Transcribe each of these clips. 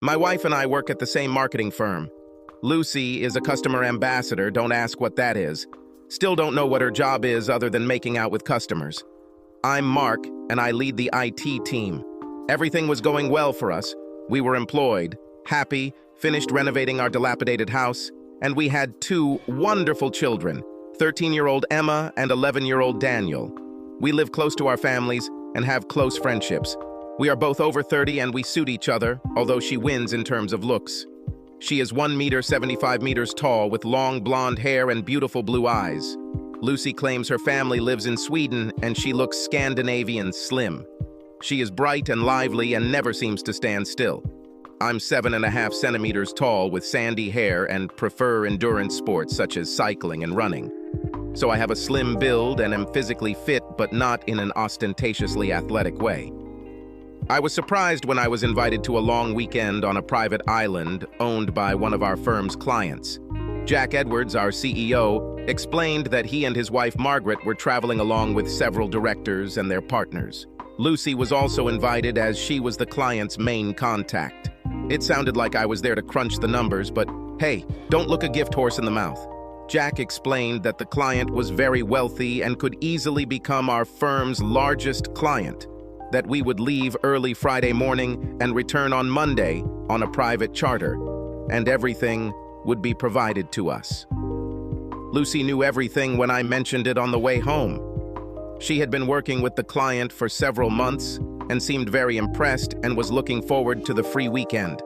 My wife and I work at the same marketing firm. Lucy is a customer ambassador, don't ask what that is. Still don't know what her job is other than making out with customers. I'm Mark, and I lead the IT team. Everything was going well for us. We were employed, happy, finished renovating our dilapidated house, and we had two wonderful children, 13-year-old Emma and 11-year-old Daniel. We live close to our families and have close friendships. We are both over 30 and we suit each other, although she wins in terms of looks. She is 1 meter 75 meters tall with long blonde hair and beautiful blue eyes. Lucy claims her family lives in Sweden and she looks Scandinavian slim. She is bright and lively and never seems to stand still. I'm 7.5 centimeters tall with sandy hair and prefer endurance sports such as cycling and running. So I have a slim build and am physically fit, but not in an ostentatiously athletic way. I was surprised when I was invited to a long weekend on a private island owned by one of our firm's clients. Jack Edwards, our CEO, explained that he and his wife Margaret were traveling along with several directors and their partners. Lucy was also invited as she was the client's main contact. It sounded like I was there to crunch the numbers, but hey, don't look a gift horse in the mouth. Jack explained that the client was very wealthy and could easily become our firm's largest client, that we would leave early Friday morning and return on Monday on a private charter, and everything would be provided to us. Lucy knew everything when I mentioned it on the way home. She had been working with the client for several months and seemed very impressed and was looking forward to the free weekend.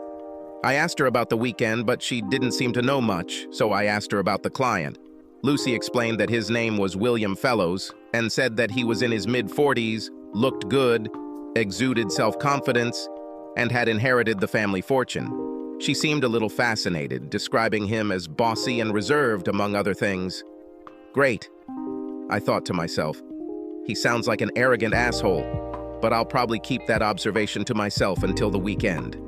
I asked her about the weekend, but she didn't seem to know much, so I asked her about the client. Lucy explained that his name was William Fellows and said that he was in his mid-40s, looked good, exuded self-confidence, and had inherited the family fortune. She seemed a little fascinated, describing him as bossy and reserved, among other things. Great, I thought to myself. He sounds like an arrogant asshole, but I'll probably keep that observation to myself until the weekend.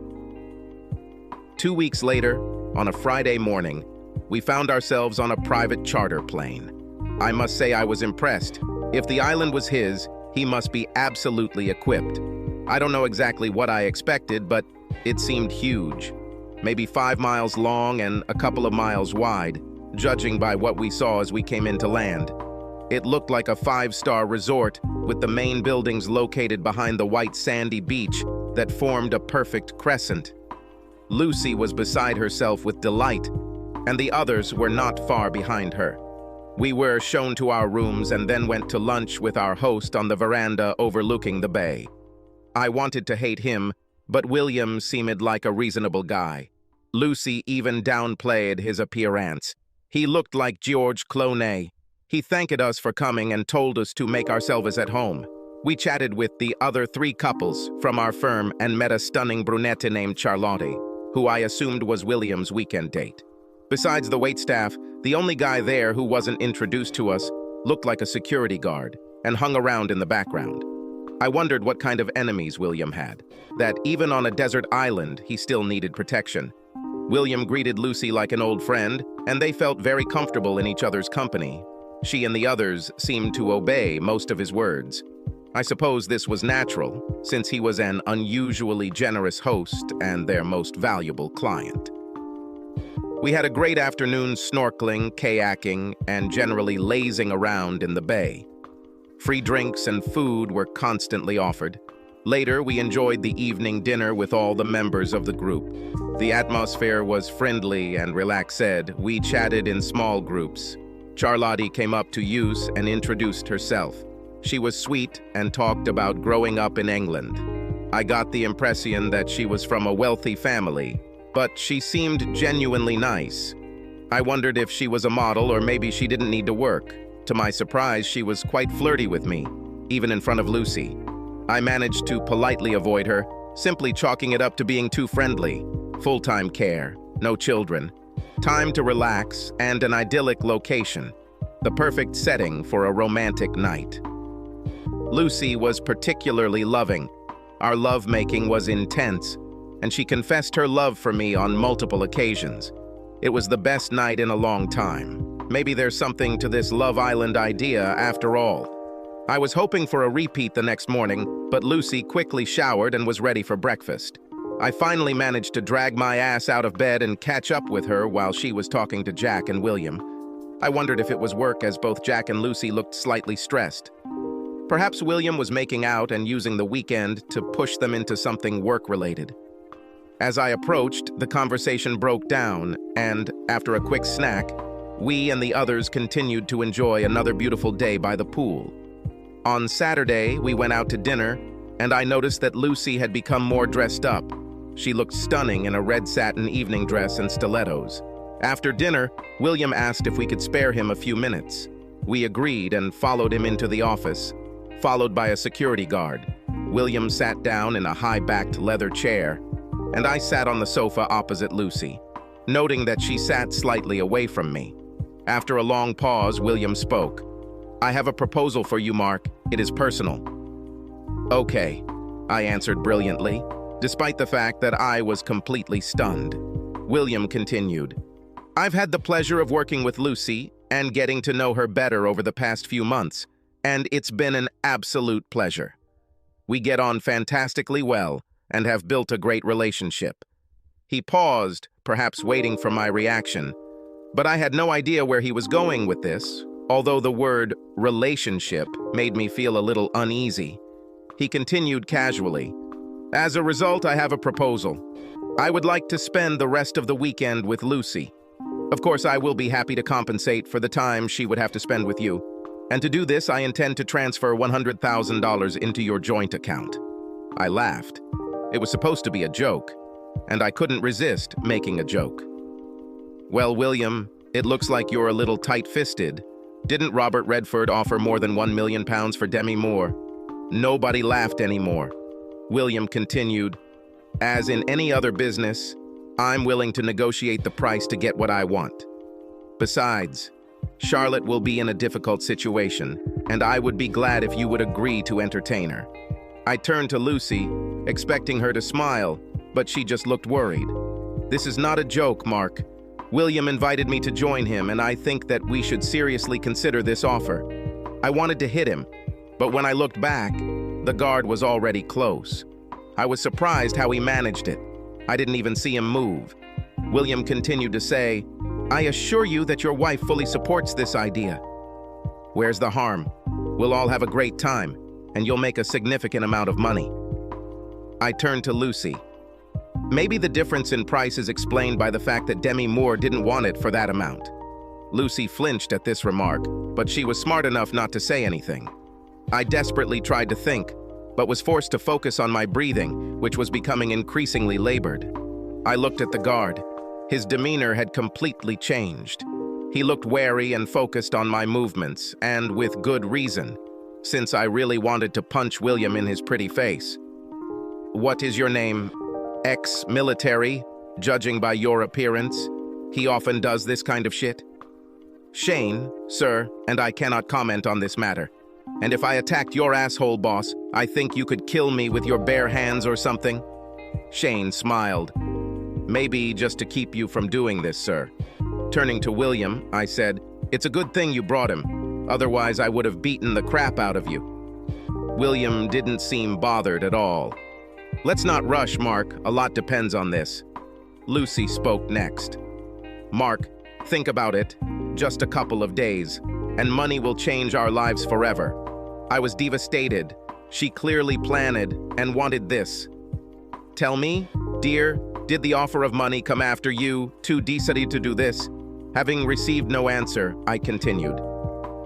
2 weeks later, on a Friday morning, we found ourselves on a private charter plane. I must say I was impressed. If the island was his, he must be absolutely equipped. I don't know exactly what I expected, but it seemed huge. Maybe 5 miles long and a couple of miles wide, judging by what we saw as we came into land. It looked like a 5-star resort with the main buildings located behind the white sandy beach that formed a perfect crescent. Lucy was beside herself with delight, and the others were not far behind her. We were shown to our rooms and then went to lunch with our host on the veranda overlooking the bay. I wanted to hate him, but William seemed like a reasonable guy. Lucy even downplayed his appearance. He looked like George Clooney. He thanked us for coming and told us to make ourselves at home. We chatted with the other 3 couples from our firm and met a stunning brunette named Charlotte, who I assumed was William's weekend date. Besides the waitstaff, the only guy there who wasn't introduced to us looked like a security guard and hung around in the background. I wondered what kind of enemies William had, that even on a desert island, he still needed protection. William greeted Lucy like an old friend, and they felt very comfortable in each other's company. She and the others seemed to obey most of his words. I suppose this was natural, since he was an unusually generous host and their most valuable client. We had a great afternoon snorkeling, kayaking, and generally lazing around in the bay. Free drinks and food were constantly offered. Later, we enjoyed the evening dinner with all the members of the group. The atmosphere was friendly and relaxed. We chatted in small groups. Charlotte came up to Yus and introduced herself. She was sweet and talked about growing up in England. I got the impression that she was from a wealthy family, but she seemed genuinely nice. I wondered if she was a model or maybe she didn't need to work. To my surprise, she was quite flirty with me, even in front of Lucy. I managed to politely avoid her, simply chalking it up to being too friendly. Full-time care, no children, time to relax, and an idyllic location. The perfect setting for a romantic night. Lucy was particularly loving. Our lovemaking was intense, and she confessed her love for me on multiple occasions. It was the best night in a long time. Maybe there's something to this Love Island idea after all. I was hoping for a repeat the next morning, but Lucy quickly showered and was ready for breakfast. I finally managed to drag my ass out of bed and catch up with her while she was talking to Jack and William. I wondered if it was work, as both Jack and Lucy looked slightly stressed. Perhaps William was making out and using the weekend to push them into something work-related. As I approached, the conversation broke down, and after a quick snack, we and the others continued to enjoy another beautiful day by the pool. On Saturday, we went out to dinner, and I noticed that Lucy had become more dressed up. She looked stunning in a red satin evening dress and stilettos. After dinner, William asked if we could spare him a few minutes. We agreed and followed him into the office, followed by a security guard. William sat down in a high-backed leather chair, and I sat on the sofa opposite Lucy, noting that she sat slightly away from me. After a long pause, William spoke. "I have a proposal for you, Mark. It is personal." "Okay," I answered brilliantly, despite the fact that I was completely stunned. William continued. "I've had the pleasure of working with Lucy and getting to know her better over the past few months, and it's been an absolute pleasure. We get on fantastically well and have built a great relationship." He paused, perhaps waiting for my reaction, but I had no idea where he was going with this, although the word relationship made me feel a little uneasy. He continued casually. "As a result, I have a proposal. I would like to spend the rest of the weekend with Lucy. Of course, I will be happy to compensate for the time she would have to spend with you. And to do this, I intend to transfer $100,000 into your joint account." I laughed. It was supposed to be a joke, and I couldn't resist making a joke. "Well, William, it looks like you're a little tight-fisted. Didn't Robert Redford offer more than £1 million for Demi Moore?" Nobody laughed anymore. William continued, "As in any other business, I'm willing to negotiate the price to get what I want. Besides, Charlotte will be in a difficult situation, and I would be glad if you would agree to entertain her." I turned to Lucy, expecting her to smile, but she just looked worried. "This is not a joke, Mark. William invited me to join him, and I think that we should seriously consider this offer." I wanted to hit him, but when I looked back, the guard was already close. I was surprised how he managed it. I didn't even see him move. William continued to say, "I assure you that your wife fully supports this idea. Where's the harm? We'll all have a great time, and you'll make a significant amount of money." I turned to Lucy. Maybe the difference in price is explained by the fact that Demi Moore didn't want it for that amount. Lucy flinched at this remark, but she was smart enough not to say anything. I desperately tried to think, but was forced to focus on my breathing, which was becoming increasingly labored. I looked at the guard. His demeanor had completely changed. He looked wary and focused on my movements, and with good reason, since I really wanted to punch William in his pretty face. "What is your name?" "Ex-military, judging by your appearance. He often does this kind of shit." "Shane, sir, and I cannot comment on this matter. And if I attacked your asshole boss, I think you could kill me with your bare hands or something." Shane smiled. "Maybe just to keep you from doing this, sir." Turning to William, I said, "It's a good thing you brought him. Otherwise, I would have beaten the crap out of you." William didn't seem bothered at all. "Let's not rush, Mark. A lot depends on this." Lucy spoke next. "Mark, think about it. Just a couple of days, and money will change our lives forever." I was devastated. She clearly planned and wanted this. "Tell me, dear, did the offer of money come after you too decided to do this?" Having received no answer, I continued.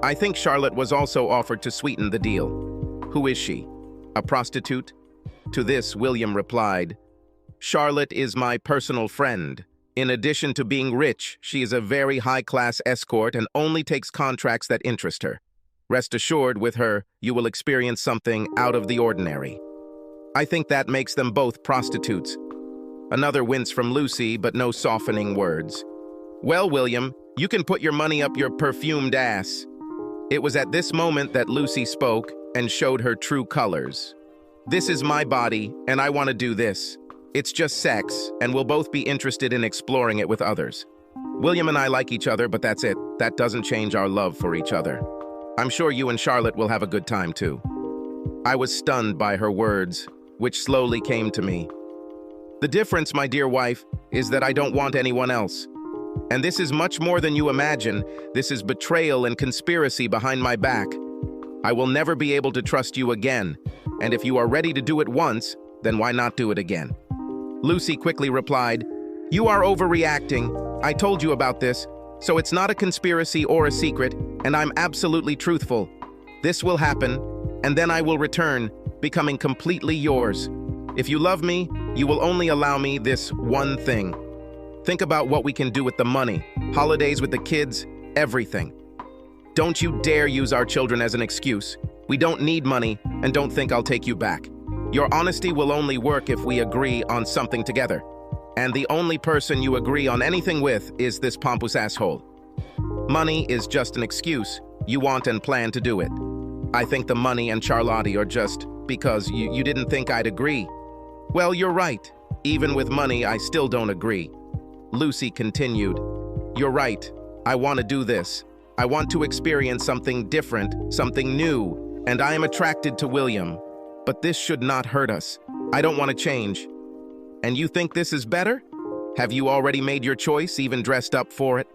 "I think Charlotte was also offered to sweeten the deal." "Who is she? A prostitute?" To this, William replied, "Charlotte is my personal friend. In addition to being rich, she is a very high-class escort and only takes contracts that interest her. Rest assured, with her, you will experience something out of the ordinary." I think that makes them both prostitutes. Another wince from Lucy, but no softening words. "Well, William, you can put your money up your perfumed ass." It was at this moment that Lucy spoke and showed her true colors. "This is my body, and I want to do this. It's just sex, and we'll both be interested in exploring it with others. William and I like each other, but that's it. That doesn't change our love for each other. I'm sure you and Charlotte will have a good time too." I was stunned by her words, which slowly came to me. The difference, my dear wife, is that I don't want anyone else. And this is much more than you imagine. This is betrayal and conspiracy behind my back. I will never be able to trust you again. And if you are ready to do it once, then why not do it again? Lucy quickly replied, "You are overreacting. I told you about this, so it's not a conspiracy or a secret, and I'm absolutely truthful. This will happen, and then I will return, becoming completely yours. If you love me, you will only allow me this one thing. Think about what we can do with the money, holidays with the kids, everything. Don't you dare use our children as an excuse. We don't need money, and don't think I'll take you back. Your honesty will only work if we agree on something together. And the only person you agree on anything with is this pompous asshole. Money is just an excuse. You want and plan to do it. I think the money and Charlotte are just because you didn't think I'd agree. Well, you're right. Even with money, I still don't agree." Lucy continued, "You're right. I want to do this. I want to experience something different, something new, and I am attracted to William. But this should not hurt us. I don't want to change. And you think this is better? Have you already made your choice, even dressed up for it?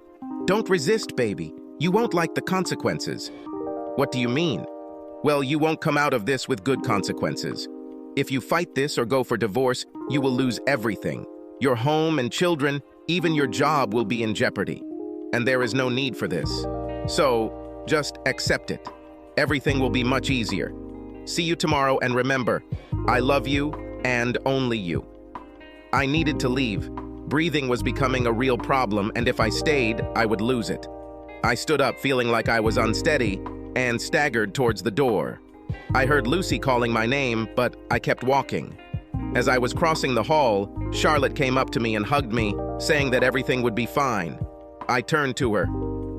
Don't resist, baby. You won't like the consequences." "What do you mean?" "Well, you won't come out of this with good consequences. If you fight this or go for divorce, you will lose everything. Your home and children, even your job will be in jeopardy. And there is no need for this. So, just accept it. Everything will be much easier. See you tomorrow, and remember, I love you and only you." I needed to leave. Breathing was becoming a real problem, and if I stayed, I would lose it. I stood up feeling like I was unsteady and staggered towards the door. I heard Lucy calling my name, but I kept walking. As I was crossing the hall, Charlotte came up to me and hugged me, saying that everything would be fine. I turned to her.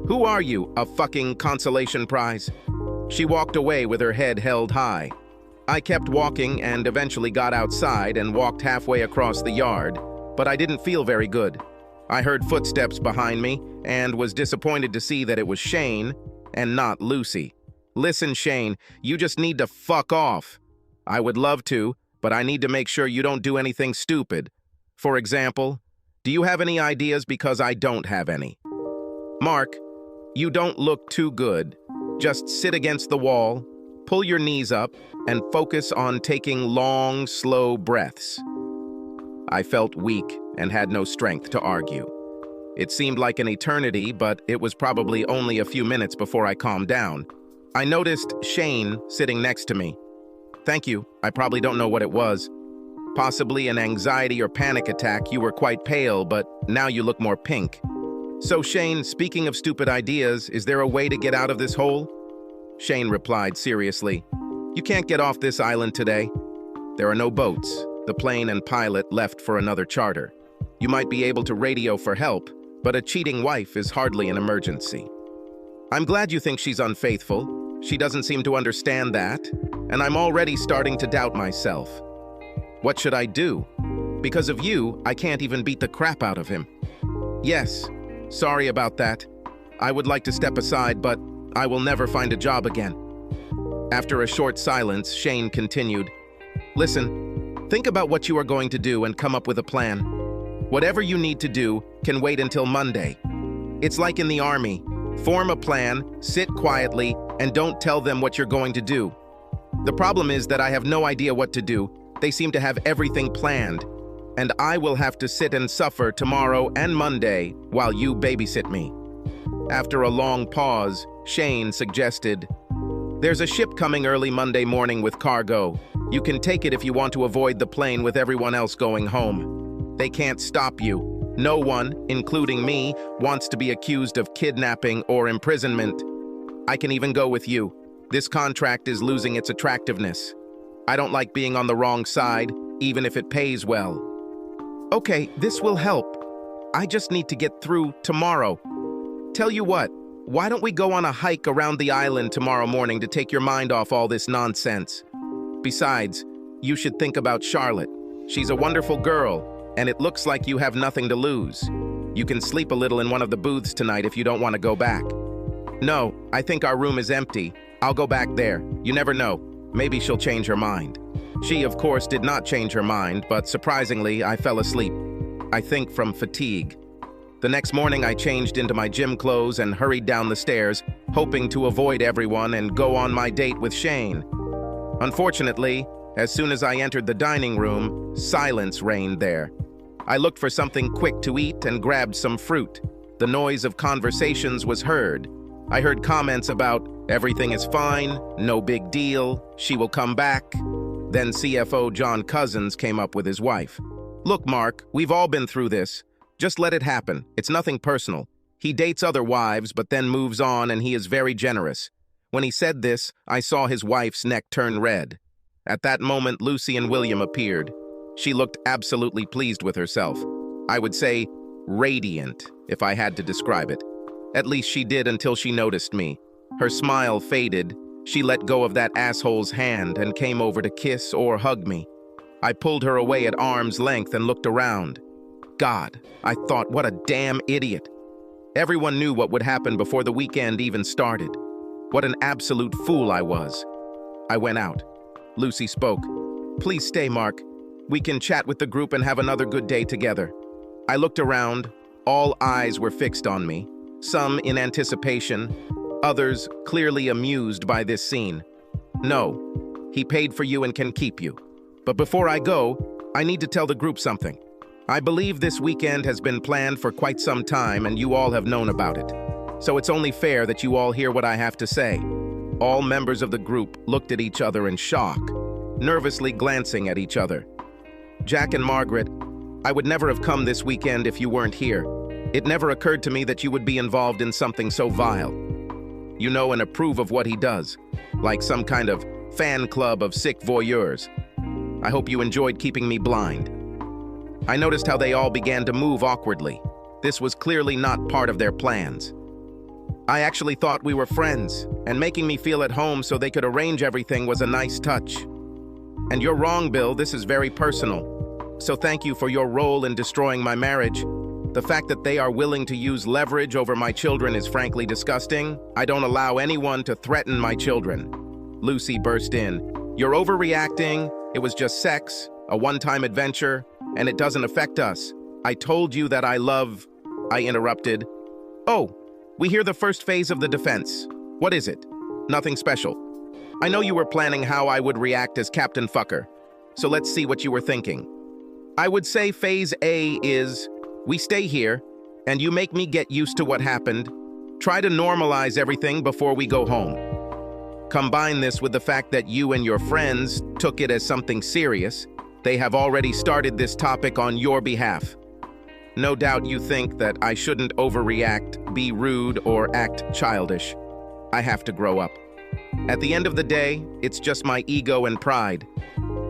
"Who are you, a fucking consolation prize?" She walked away with her head held high. I kept walking and eventually got outside and walked halfway across the yard, but I didn't feel very good. I heard footsteps behind me and was disappointed to see that it was Shane and not Lucy. "Listen, Shane, you just need to fuck off." "I would love to, but I need to make sure you don't do anything stupid. For example, do you have any ideas because I don't have any?" "Mark, you don't look too good. Just sit against the wall, pull your knees up, and focus on taking long, slow breaths." I felt weak and had no strength to argue. It seemed like an eternity, but it was probably only a few minutes before I calmed down. I noticed Shane sitting next to me. "Thank you. I probably don't know what it was. Possibly an anxiety or panic attack. You were quite pale, but now you look more pink." "So Shane, speaking of stupid ideas, is there a way to get out of this hole?" Shane replied seriously, "You can't get off this island today. There are no boats. The plane and pilot left for another charter. You might be able to radio for help, but a cheating wife is hardly an emergency." "I'm glad you think she's unfaithful. She doesn't seem to understand that, and I'm already starting to doubt myself. What should I do? Because of you, I can't even beat the crap out of him." "Yes, sorry about that. I would like to step aside, but I will never find a job again." After a short silence, Shane continued, "Listen, think about what you are going to do and come up with a plan. Whatever you need to do can wait until Monday. It's like in the army. Form a plan, sit quietly, and don't tell them what you're going to do. The problem is that I have no idea what to do. They seem to have everything planned, and I will have to sit and suffer tomorrow and Monday while you babysit me." After a long pause, Shane suggested, "There's a ship coming early Monday morning with cargo. You can take it if you want to avoid the plane with everyone else going home. They can't stop you. No one, including me, wants to be accused of kidnapping or imprisonment. I can even go with you. This contract is losing its attractiveness. I don't like being on the wrong side, even if it pays well." "Okay, this will help. I just need to get through tomorrow. Tell you what, why don't we go on a hike around the island tomorrow morning to take your mind off all this nonsense? Besides, you should think about Charlotte. She's a wonderful girl, and it looks like you have nothing to lose. You can sleep a little in one of the booths tonight if you don't want to go back." "No, I think our room is empty. I'll go back there. You never know. Maybe she'll change her mind." She, of course, did not change her mind, but surprisingly, I fell asleep. I think from fatigue. The next morning, I changed into my gym clothes and hurried down the stairs, hoping to avoid everyone and go on my date with Shane. Unfortunately, as soon as I entered the dining room, silence reigned there. I looked for something quick to eat and grabbed some fruit. The noise of conversations was heard. I heard comments about, "Everything is fine, no big deal, she will come back." Then CFO John Cousins came up with his wife. "Look, Mark, we've all been through this. Just let it happen. It's nothing personal. He dates other wives, but then moves on, and he is very generous." When he said this, I saw his wife's neck turn red. At that moment, Lucy and William appeared. She looked absolutely pleased with herself. I would say radiant, if I had to describe it. At least she did until she noticed me. Her smile faded. She let go of that asshole's hand and came over to kiss or hug me. I pulled her away at arm's length and looked around. God, I thought, what a damn idiot. Everyone knew what would happen before the weekend even started. What an absolute fool I was. I went out. Lucy spoke. "Please stay, Mark. We can chat with the group and have another good day together." I looked around. All eyes were fixed on me, some in anticipation, others clearly amused by this scene. "No, he paid for you and can keep you. But before I go, I need to tell the group something. I believe this weekend has been planned for quite some time and you all have known about it. So it's only fair that you all hear what I have to say." All members of the group looked at each other in shock, nervously glancing at each other. "Jack and Margaret, I would never have come this weekend if you weren't here. It never occurred to me that you would be involved in something so vile. You know and approve of what he does, like some kind of fan club of sick voyeurs. I hope you enjoyed keeping me blind." I noticed how they all began to move awkwardly. This was clearly not part of their plans. I actually thought we were friends, and making me feel at home so they could arrange everything was a nice touch. And you're wrong, Bill, this is very personal. So thank you for your role in destroying my marriage. The fact that they are willing to use leverage over my children is frankly disgusting. I don't allow anyone to threaten my children. Lucy burst in. "You're overreacting. It was just sex, a one-time adventure, and it doesn't affect us. I told you that I love..." I interrupted. "Oh, we hear the first phase of the defense. What is it?" "Nothing special. I know you were planning how I would react as Captain Fucker, so let's see what you were thinking. I would say phase A is, we stay here, and you make me get used to what happened. Try to normalize everything before we go home. Combine this with the fact that you and your friends took it as something serious. They have already started this topic on your behalf. No doubt you think that I shouldn't overreact, be rude, or act childish. I have to grow up. At the end of the day, it's just my ego and pride.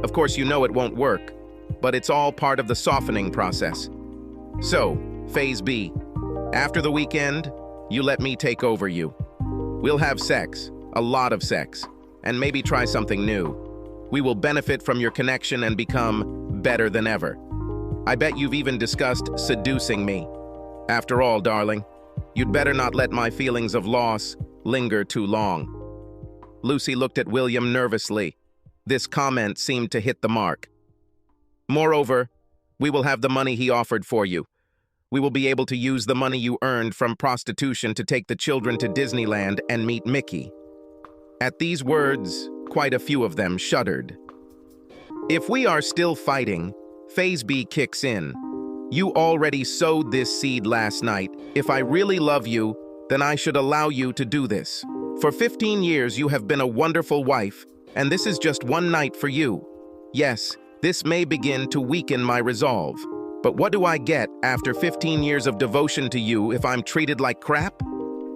Of course, you know it won't work, but it's all part of the softening process. So, phase B. After the weekend, you let me take over you. We'll have sex, a lot of sex, and maybe try something new. We will benefit from your connection and become better than ever. I bet you've even discussed seducing me. After all, darling, you'd better not let my feelings of loss linger too long." Lucy looked at William nervously. This comment seemed to hit the mark. "Moreover, we will have the money he offered for you. We will be able to use the money you earned from prostitution to take the children to Disneyland and meet Mickey." At these words, quite a few of them shuddered. If we are still fighting, phase B kicks in. You already sowed this seed last night. If I really love you, then I should allow you to do this. For 15 years, you have been a wonderful wife, and this is just one night for you. Yes, this may begin to weaken my resolve. But what do I get after 15 years of devotion to you if I'm treated like crap?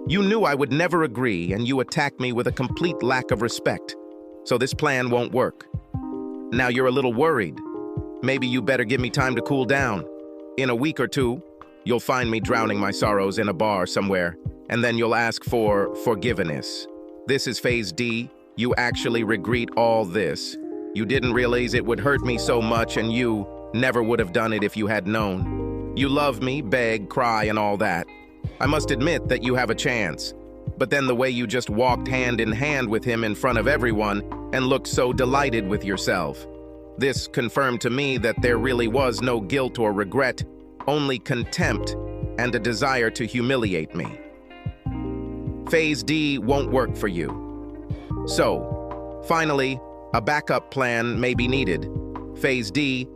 You knew I would never agree, and you attack me with a complete lack of respect. So this plan won't work. Now you're a little worried. Maybe you better give me time to cool down. In a week or two, you'll find me drowning my sorrows in a bar somewhere, and then you'll ask for forgiveness. This is phase D. You actually regret all this. You didn't realize it would hurt me so much, and you never would have done it if you had known. You love me, beg, cry, and all that. I must admit that you have a chance. But then the way you just walked hand in hand with him in front of everyone and looked so delighted with yourself. This confirmed to me that there really was no guilt or regret, only contempt and a desire to humiliate me. Phase D won't work for you. So, finally, a backup plan may be needed. Phase D,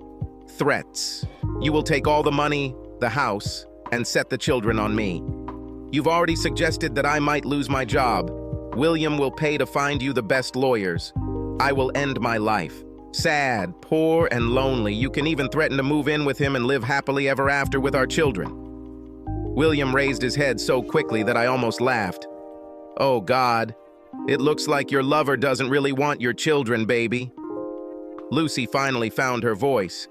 threats. You will take all the money, the house, and set the children on me. You've already suggested that I might lose my job. William will pay to find you the best lawyers. I will end my life. Sad, poor, and lonely. You can even threaten to move in with him and live happily ever after with our children. William raised his head so quickly that I almost laughed. Oh, God. It looks like your lover doesn't really want your children, baby. Lucy finally found her voice.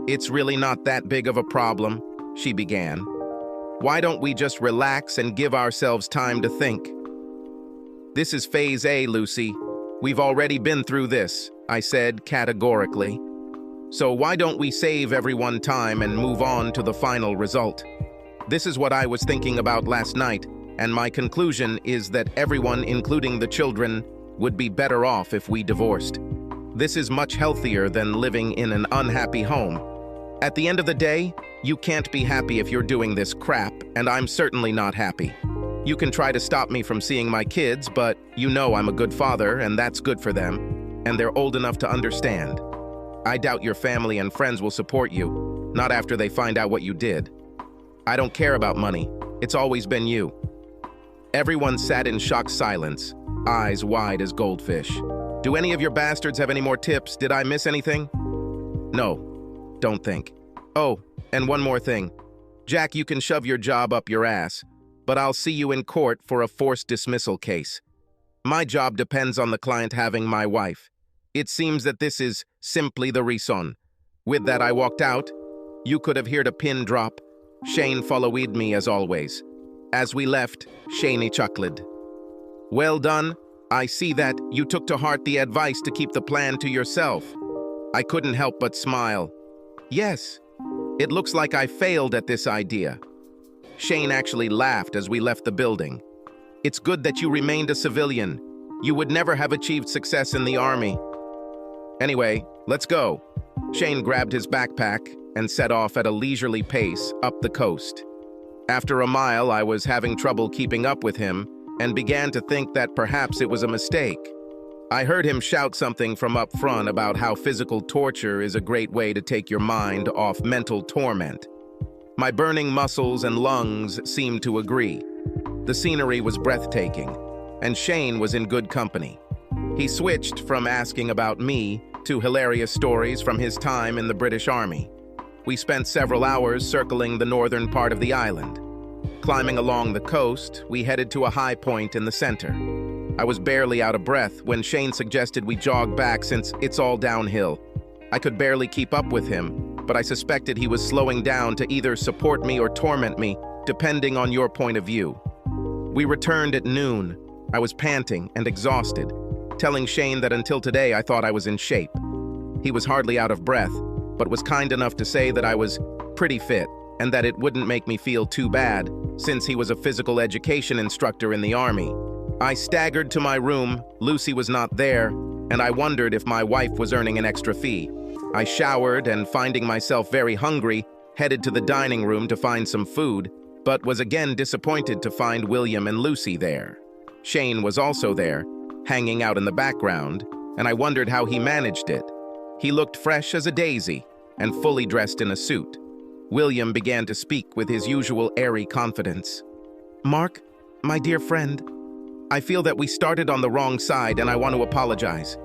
It's really not that big of a problem, she began. Why don't we just relax and give ourselves time to think? This is phase A, Lucy. We've already been through this, I said categorically. So why don't we save everyone time and move on to the final result? This is what I was thinking about last night, and my conclusion is that everyone, including the children, would be better off if we divorced. This is much healthier than living in an unhappy home. At the end of the day, you can't be happy if you're doing this crap, and I'm certainly not happy. You can try to stop me from seeing my kids, but you know I'm a good father, and that's good for them, and they're old enough to understand. I doubt your family and friends will support you, not after they find out what you did. I don't care about money. It's always been you. Everyone sat in shocked silence, eyes wide as goldfish. Do any of your bastards have any more tips? Did I miss anything? No, don't think. Oh, and one more thing. Jack, you can shove your job up your ass, but I'll see you in court for a forced dismissal case. My job depends on the client having my wife. It seems that this is simply the reason. With that, I walked out. You could have heard a pin drop. Shane followed me as always. As we left, Shane chuckled. Well done. I see that you took to heart the advice to keep the plan to yourself. I couldn't help but smile. Yes, it looks like I failed at this idea. Shane actually laughed as we left the building. It's good that you remained a civilian. You would never have achieved success in the army. Anyway, let's go. Shane grabbed his backpack and set off at a leisurely pace up the coast. After a mile, I was having trouble keeping up with him and began to think that perhaps it was a mistake. I heard him shout something from up front about how physical torture is a great way to take your mind off mental torment. My burning muscles and lungs seemed to agree. The scenery was breathtaking, and Shane was in good company. He switched from asking about me to hilarious stories from his time in the British Army. We spent several hours circling the northern part of the island. Climbing along the coast, we headed to a high point in the center. I was barely out of breath when Shane suggested we jog back since it's all downhill. I could barely keep up with him, but I suspected he was slowing down to either support me or torment me, depending on your point of view. We returned at noon. I was panting and exhausted, telling Shane that until today I thought I was in shape. He was hardly out of breath, but was kind enough to say that I was pretty fit and that it wouldn't make me feel too bad since he was a physical education instructor in the army. I staggered to my room. Lucy was not there, and I wondered if my wife was earning an extra fee. I showered and, finding myself very hungry, headed to the dining room to find some food, but was again disappointed to find William and Lucy there. Shane was also there, hanging out in the background, and I wondered how he managed it. He looked fresh as a daisy and fully dressed in a suit. William began to speak with his usual airy confidence. Mark, my dear friend, I feel that we started on the wrong side and I want to apologize.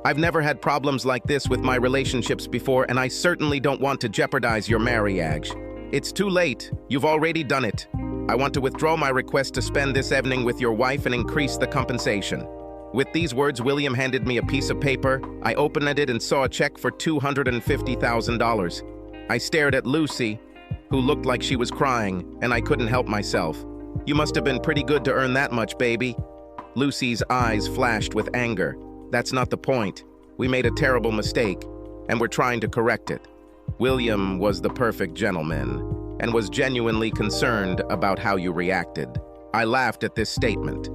I've never had problems like this with my relationships before, and I certainly don't want to jeopardize your marriage. It's too late. You've already done it. I want to withdraw my request to spend this evening with your wife and increase the compensation. With these words, William handed me a piece of paper. I opened it and saw a check for $250,000. I stared at Lucy, who looked like she was crying, and I couldn't help myself. You must have been pretty good to earn that much, baby. Lucy's eyes flashed with anger. That's not the point. We made a terrible mistake, and we're trying to correct it. William was the perfect gentleman, and was genuinely concerned about how you reacted. I laughed at this statement.